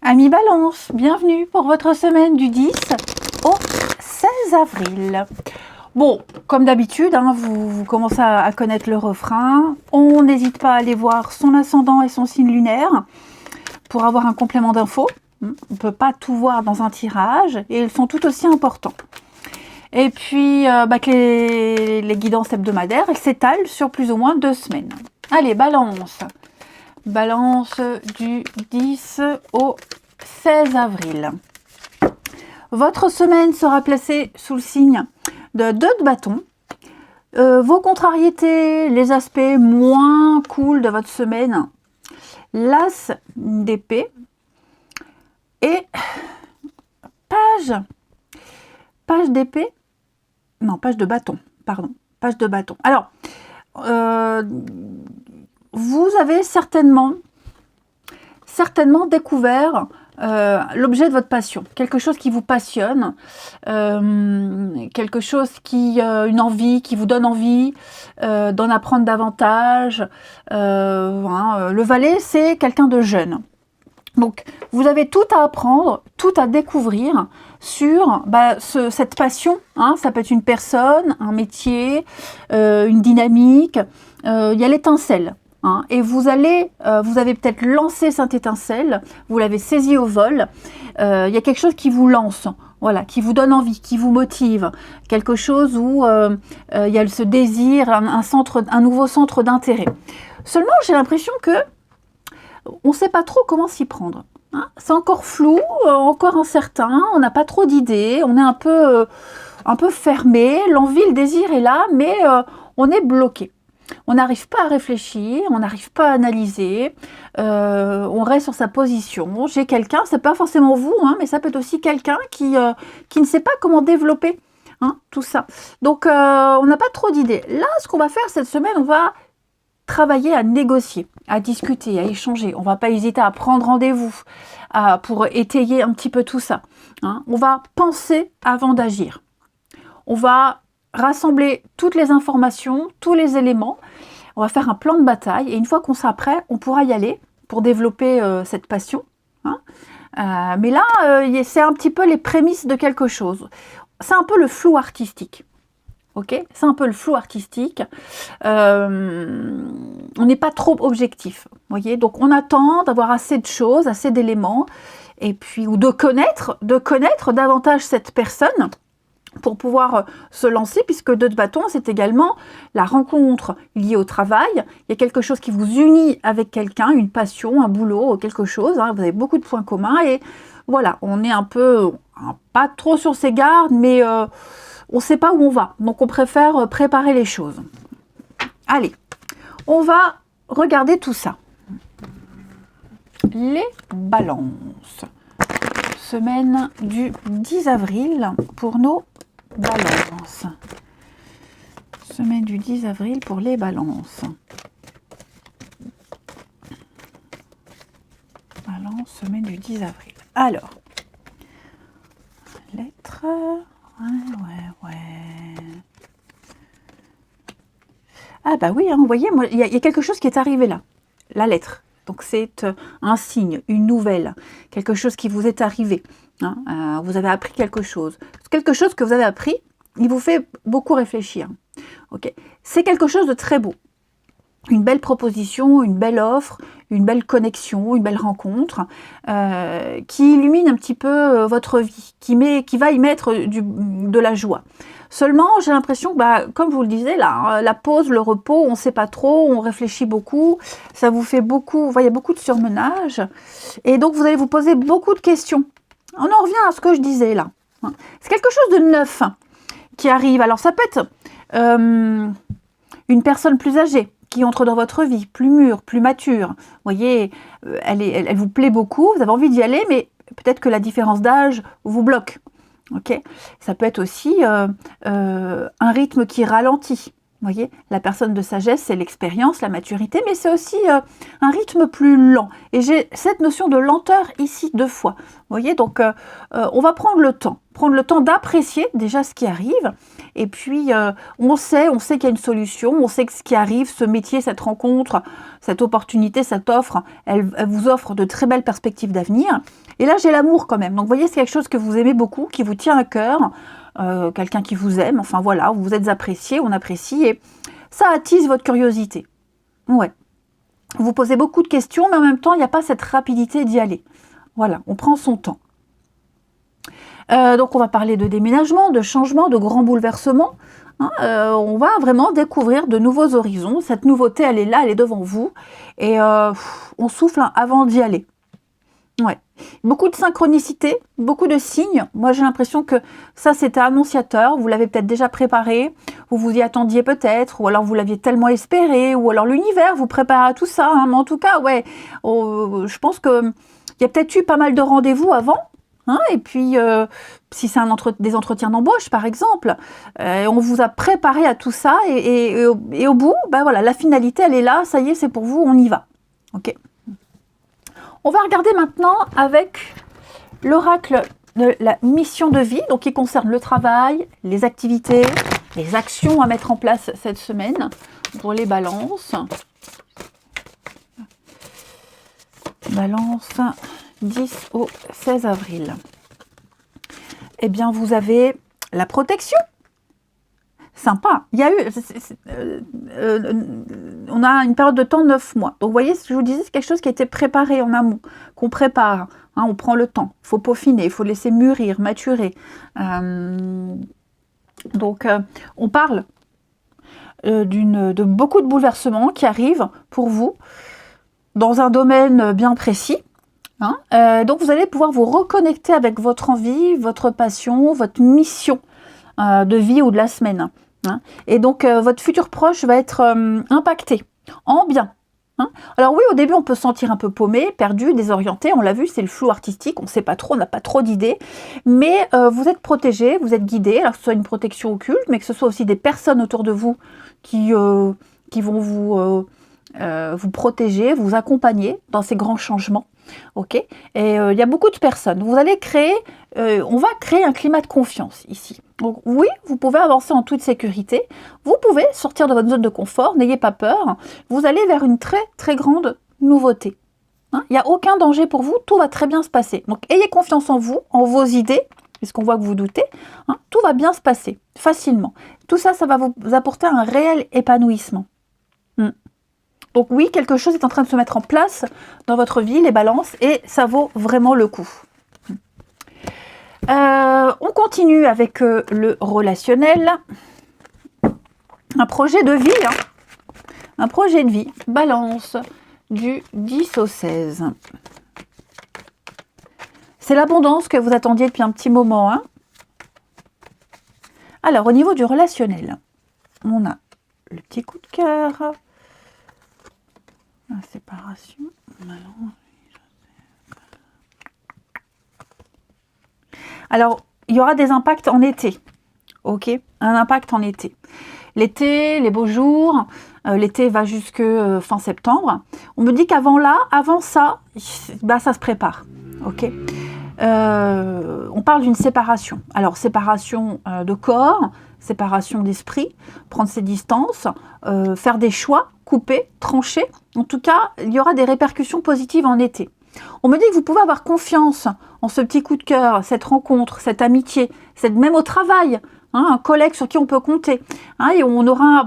Amis Balance, bienvenue pour votre semaine du 10 au 16 avril. Bon, comme d'habitude, vous commencez à connaître le refrain. On n'hésite pas à aller voir son ascendant et son signe lunaire pour avoir un complément d'infos. On ne peut pas tout voir dans un tirage et ils sont tout aussi importants. Et puis, que les guidances hebdomadaires, elles s'étalent sur plus ou moins 2 semaines. Allez, Balance. Balance du 10 au 16 avril. Votre semaine sera placée sous le signe de 2 de bâton. Vos contrariétés, les aspects moins cool de votre semaine, l'as d'épée et page d'épée, non, page de bâton, pardon, page de bâton. Alors, vous avez certainement découvert l'objet de votre passion, quelque chose qui vous passionne, quelque chose une envie, qui vous donne envie d'en apprendre davantage. Le Valet, c'est quelqu'un de jeune. Donc, vous avez tout à apprendre, tout à découvrir sur cette passion. Ça peut être une personne, un métier, une dynamique. Il y a l'étincelle. Et vous avez peut-être lancé cette étincelle, vous l'avez saisie au vol. Il y a quelque chose qui vous lance, voilà, qui vous donne envie, qui vous motive. Quelque chose où il y a ce désir, un nouveau centre d'intérêt. Seulement, j'ai l'impression que on ne sait pas trop comment s'y prendre. C'est encore flou, encore incertain, on n'a pas trop d'idées, on est un peu fermé, l'envie, le désir est là, mais on est bloqué. On n'arrive pas à réfléchir, on n'arrive pas à analyser, on reste sur sa position. J'ai quelqu'un, c'est pas forcément vous, mais ça peut être aussi quelqu'un qui ne sait pas comment développer tout ça. Donc on n'a pas trop d'idées. Là, ce qu'on va faire cette semaine, on va travailler à négocier, à discuter, à échanger. On ne va pas hésiter à prendre rendez-vous pour étayer un petit peu tout ça. On va penser avant d'agir. On va rassembler toutes les informations, tous les éléments. On va faire un plan de bataille et une fois qu'on sera prêt, on pourra y aller pour développer cette passion. Mais là, c'est un petit peu les prémices de quelque chose. C'est un peu le flou artistique. Ok, c'est un peu le flou artistique. On n'est pas trop objectif. Voyez, donc on attend d'avoir assez de choses, assez d'éléments, et puis ou de connaître davantage cette personne pour pouvoir se lancer, puisque 2 de bâton, c'est également la rencontre liée au travail. Il y a quelque chose qui vous unit avec quelqu'un, une passion, un boulot, quelque chose. Vous avez beaucoup de points communs et voilà, on est un peu, pas trop sur ses gardes, mais on ne sait pas où on va. Donc on préfère préparer les choses. Allez, on va regarder tout ça. Les balances. Semaine du 10 avril pour nos balances. Semaine du 10 avril pour les balances. Balance, semaine du 10 avril. Alors, lettre. Ouais. Ah bah oui, vous voyez, il y a quelque chose qui est arrivé là. La lettre. Donc c'est un signe, une nouvelle, quelque chose qui vous est arrivé. Vous avez appris quelque chose. Quelque chose que vous avez appris, il vous fait beaucoup réfléchir. Okay. C'est quelque chose de très beau. Une belle proposition, une belle offre, une belle connexion, une belle rencontre qui illumine un petit peu votre vie, qui va y mettre de la joie. Seulement, j'ai l'impression que, comme je vous le disais, là, la pause, le repos, on ne sait pas trop, on réfléchit beaucoup, ça vous fait beaucoup, il y a beaucoup de surmenage, et donc vous allez vous poser beaucoup de questions. On en revient à ce que je disais là. C'est quelque chose de neuf qui arrive. Alors ça peut être une personne plus âgée qui entre dans votre vie, plus mûre, plus mature. Vous voyez, elle vous plaît beaucoup, vous avez envie d'y aller, mais peut-être que la différence d'âge vous bloque. Okay. Ça peut être aussi un rythme qui ralentit. Vous voyez, la personne de sagesse, c'est l'expérience, la maturité, mais c'est aussi un rythme plus lent. Et j'ai cette notion de lenteur ici 2 fois. Vous voyez, donc on va prendre le temps. prendre le temps d'apprécier déjà ce qui arrive. Et puis, on sait qu'il y a une solution, on sait que ce qui arrive, ce métier, cette rencontre, cette opportunité, cette offre, elle vous offre de très belles perspectives d'avenir. Et là, j'ai l'amour quand même. Donc, vous voyez, c'est quelque chose que vous aimez beaucoup, qui vous tient à cœur, quelqu'un qui vous aime. Enfin, voilà, vous êtes apprécié, on apprécie. Et ça attise votre curiosité. Ouais. Vous posez beaucoup de questions, mais en même temps, il n'y a pas cette rapidité d'y aller. Voilà, on prend son temps. Donc, on va parler de déménagement, de changement, de grands bouleversements. Hein, on va vraiment découvrir de nouveaux horizons. Cette nouveauté, elle est là, elle est devant vous. Et on souffle avant d'y aller. Ouais. Beaucoup de synchronicité, beaucoup de signes. Moi, j'ai l'impression que ça, c'était annonciateur. Vous l'avez peut-être déjà préparé. Vous vous y attendiez peut-être. Ou alors, vous l'aviez tellement espéré. Ou alors, l'univers vous prépare à tout ça. Hein. Mais en tout cas, ouais, je pense qu'il y a peut-être eu pas mal de rendez-vous avant. Hein, et puis, si c'est des entretiens d'embauche, par exemple, on vous a préparé à tout ça. Et au bout, ben voilà, la finalité, elle est là. Ça y est, c'est pour vous, on y va. OK. On va regarder maintenant avec l'oracle de la mission de vie, donc qui concerne le travail, les activités, les actions à mettre en place cette semaine pour les balances. Balance 10 au 16 avril. Eh bien, vous avez la protection. Sympa. Il y a eu, on a une période de temps 9 mois. Donc, vous voyez, ce que je vous disais, c'est quelque chose qui a été préparé en amont, qu'on prépare. Hein, on prend le temps. Il faut peaufiner, il faut laisser mûrir, maturer. Donc, on parle de beaucoup de bouleversements qui arrivent pour vous dans un domaine bien précis. Hein. Donc, vous allez pouvoir vous reconnecter avec votre envie, votre passion, votre mission de vie ou de la semaine. Hein. Et donc, votre futur proche va être impacté, en bien. Hein. Alors oui, au début, on peut se sentir un peu paumé, perdu, désorienté. On l'a vu, c'est le flou artistique, on ne sait pas trop, on n'a pas trop d'idées. Mais vous êtes protégé, vous êtes guidé, alors que ce soit une protection occulte, mais que ce soit aussi des personnes autour de vous qui vont vous protéger, vous accompagner dans ces grands changements. Ok. Et il y a beaucoup de personnes. Vous allez on va créer un climat de confiance ici. Donc oui, vous pouvez avancer en toute sécurité. Vous pouvez sortir de votre zone de confort. N'ayez pas peur. Vous allez vers une très très grande nouveauté. Hein, il n'y a aucun danger pour vous. Tout va très bien se passer. Donc ayez confiance en vous, en vos idées, puisqu'on voit que vous doutez. Hein, tout va bien se passer facilement. Tout ça, ça va vous apporter un réel épanouissement. Donc oui, quelque chose est en train de se mettre en place dans votre vie, les balances, et ça vaut vraiment le coup. On continue avec le relationnel. Un projet de vie. Hein. Un projet de vie. Balance du 10 au 16. C'est l'abondance que vous attendiez depuis un petit moment. Hein. Alors, au niveau du relationnel, on a le petit coup de cœur. La séparation. Alors, il y aura des impacts en été. Ok, un impact en été. L'été, les beaux jours, l'été va jusque fin septembre. On me dit qu'avant ça, bah, ça se prépare. Ok. On parle d'une séparation. Alors, séparation de corps, séparation d'esprit, prendre ses distances, faire des choix, couper, trancher. En tout cas, il y aura des répercussions positives en été. On me dit que vous pouvez avoir confiance en ce petit coup de cœur, cette rencontre, cette amitié, même au travail, hein, un collègue sur qui on peut compter. Hein, et on aura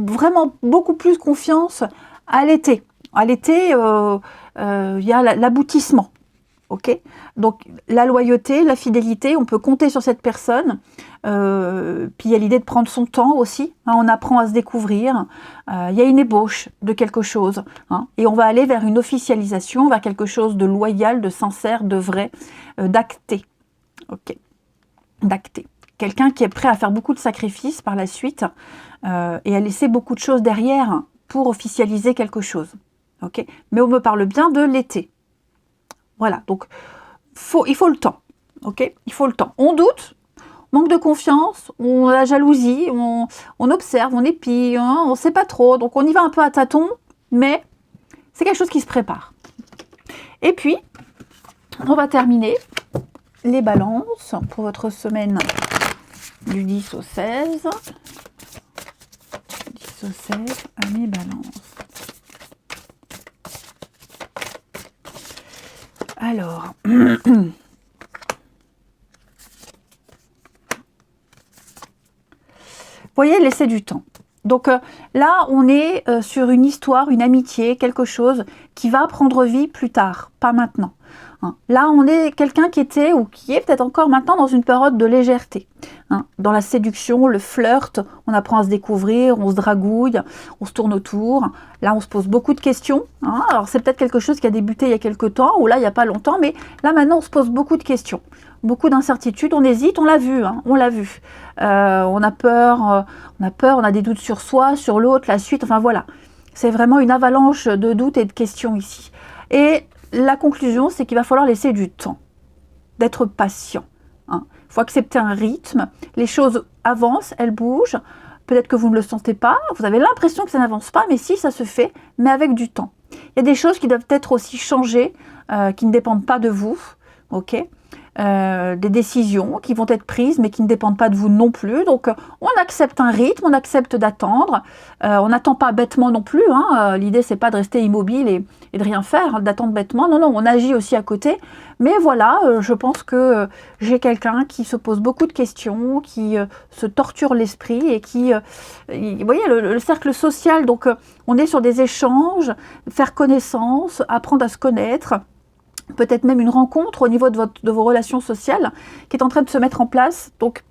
vraiment beaucoup plus confiance à l'été. À l'été, il y a l'aboutissement. Okay, donc la loyauté, la fidélité, on peut compter sur cette personne. Puis il y a l'idée de prendre son temps aussi. Hein, on apprend à se découvrir. Il y a une ébauche de quelque chose. Hein, et on va aller vers une officialisation, vers quelque chose de loyal, de sincère, de vrai, d'acté. Ok, d'acté. Quelqu'un qui est prêt à faire beaucoup de sacrifices par la suite et à laisser beaucoup de choses derrière pour officialiser quelque chose. Okay, mais on me parle bien de l'été. Voilà, donc il faut le temps, ok. Il faut le temps. On doute, manque de confiance, on a la jalousie, on observe, on épie, hein, on ne sait pas trop, donc on y va un peu à tâtons, mais c'est quelque chose qui se prépare. Et puis, on va terminer les balances pour votre semaine du 10 au 16. 10 au 16, amis balance. Alors, voyez, laissez du temps. Donc là, on est sur une histoire, une amitié, quelque chose qui va prendre vie plus tard, pas maintenant. Hein. Là, on est quelqu'un qui était ou qui est peut-être encore maintenant dans une période de légèreté. Hein. Dans la séduction, le flirt, on apprend à se découvrir, on se dragouille, on se tourne autour. Là, on se pose beaucoup de questions. Hein. Alors, c'est peut-être quelque chose qui a débuté il y a quelque temps ou là, il n'y a pas longtemps, mais là, maintenant, on se pose beaucoup de questions. Beaucoup d'incertitudes, on hésite, on l'a vu, hein, on l'a vu. On a peur, on a des doutes sur soi, sur l'autre, la suite, enfin voilà. C'est vraiment une avalanche de doutes et de questions ici. Et la conclusion, c'est qu'il va falloir laisser du temps, d'être patient. Hein. Il faut accepter un rythme, les choses avancent, elles bougent. Peut-être que vous ne le sentez pas, vous avez l'impression que ça n'avance pas, mais si, ça se fait, mais avec du temps. Il y a des choses qui doivent être aussi changées, qui ne dépendent pas de vous, ok ? Des décisions qui vont être prises mais qui ne dépendent pas de vous non plus. Donc on accepte un rythme, on accepte d'attendre. On n'attend pas bêtement non plus. Hein. L'idée c'est pas de rester immobile et de rien faire, hein, d'attendre bêtement. Non, non, on agit aussi à côté. Mais voilà, je pense que j'ai quelqu'un qui se pose beaucoup de questions, qui se torture l'esprit et qui... vous voyez, le cercle social, donc on est sur des échanges, faire connaissance, apprendre à se connaître. Peut-être même une rencontre au niveau de vos relations sociales qui est en train de se mettre en place. Donc,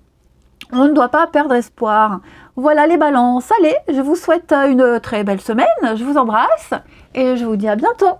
on ne doit pas perdre espoir. Voilà les balances. Allez, je vous souhaite une très belle semaine. Je vous embrasse et je vous dis à bientôt.